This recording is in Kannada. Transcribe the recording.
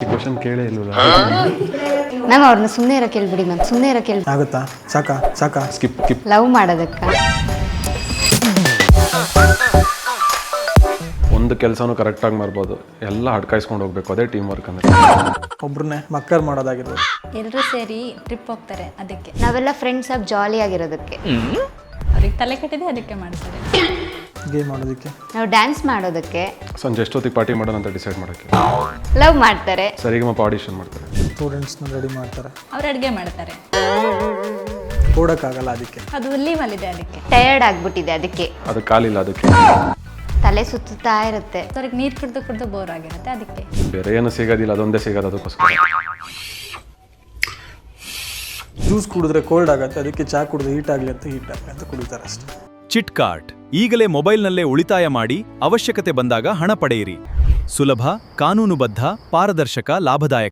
ಕ್ವಶನ್ ಕೇಳೇ ಇಲ್ವಲ್ಲ. ಮ್ಯಾಮ್ ಅವ್ರನ್ನ ಸುಮ್ಮನೆ ಇರೋ ಕೇಳ್ಬಿಡಿ ಮ್ಯಾಮ್, ಸುಮ್ಮನೆ ಇರೋ ಕೇಳಿ. ಆಗುತ್ತಾ? ಸಾಕಾ ಸ್ಕಿಪ್ ಲವ್ ಮಾಡೋದಕ್ಕ ಒಂದು ಕೆಲಸನೂ ಕರೆಕ್ಟಾಗಿ ಮಾಡ್ಬೋದು, ಎಲ್ಲ ಹಡ್ಕಾಯಿಸ್ಕೊಂಡು ಹೋಗ್ಬೇಕು, ಅದೇ ಟೀಮ್ ವರ್ಕ್ ಅಂದ್ರೆ. ಒಬ್ರನ್ನೇ ಮಕ್ಕರ್ ಮಾಡೋದಾಗಿರ್ಬೋದು. ಎಲ್ಲರೂ ಸೇರಿ ಟ್ರಿಪ್ ಹೋಗ್ತಾರೆ, ಅದಕ್ಕೆ ನಾವೆಲ್ಲ ಫ್ರೆಂಡ್ಸ್ ಆಗಿ ಜಾಲಿ ಆಗಿರೋದಕ್ಕೆ. ಅವ್ರಿಗೆ ತಲೆ ಕೆಟ್ಟಿದೆ, ಅದಕ್ಕೆ ಮಾಡ್ತಾರೆ. ಗೇಮ್ ಆಡೋದಕ್ಕೆ. ನಾವು ಡ್ಯಾನ್ಸ್ ಮಾಡೋದಕ್ಕೆ. ಸಂಜೆ ಎಷ್ಟೊತ್ತಿಗೆ ಪಾರ್ಟಿ ಮಾಡೋಣ ಅಂತ ಡಿಸೈಡ್ ಮಾಡೋಕ್ಕೆ. ಲವ್ ಮಾಡ್ತಾರೆ. ಸರಿಗಮಪ ಆಡಿಷನ್ ಮಾಡ್ತಾರೆ. ಸ್ಟೂಡೆಂಟ್ಸ್ನ ರೆಡಿ ಮಾಡ್ತಾರೆ. ಅವ್ರು ಅಡುಗೆ ಮಾಡ್ತಾರೆ. ಓಡೋಕ್ಕಾಗಲ್ಲ ಅದಕ್ಕೆ. ಅದು ಲೀವಲ್ಲಿದೆ, ಅದಕ್ಕೆ ಟಯರ್ಡ್ ಆಗ್ಬಿಟ್ಟಿದೆ ಅದಕ್ಕೆ. ಅದು ಕಾಲಿಲ್ಲ ಅದಕ್ಕೆ. ತಲೆ ಸುತ್ತಾ ಇರುತ್ತೆ. ಅವ್ರಿಗೆ ನೀರು ಕುಡ್ದು ಬೋರ್ ಆಗಿರುತ್ತೆ, ಅದಕ್ಕೆ. ಬೇರೆ ಏನು ಸಿಗೋದಿಲ್ಲ, ಅದೊಂದೇ ಸಿಗೋದು, ಅದಕ್ಕೋಸ್ಕರ. ಜ್ಯೂಸ್ ಕುಡಿದ್ರೆ ಕೋಲ್ಡ್ ಆಗುತ್ತೆ, ಅದಕ್ಕೆ ಚಹಾ ಕುಡಿದ್ರೆ ಹೀಟ್ ಆಗಲಿ ಅಂತ ಕುಡಿತಾರೆ ಅಷ್ಟೇ. Chit cart. ಈಗಲೇ ಮೊಬೈಲ್ನಲ್ಲೇ ಉಳಿತಾಯ ಮಾಡಿ ಅವಶ್ಯಕತೆ ಬಂದಾಗ ಹಣ ಪಡೆಯಿರಿ. ಸುಲಭ, ಕಾನೂನುಬದ್ಧ, ಪಾರದರ್ಶಕ, ಲಾಭದಾಯಕ.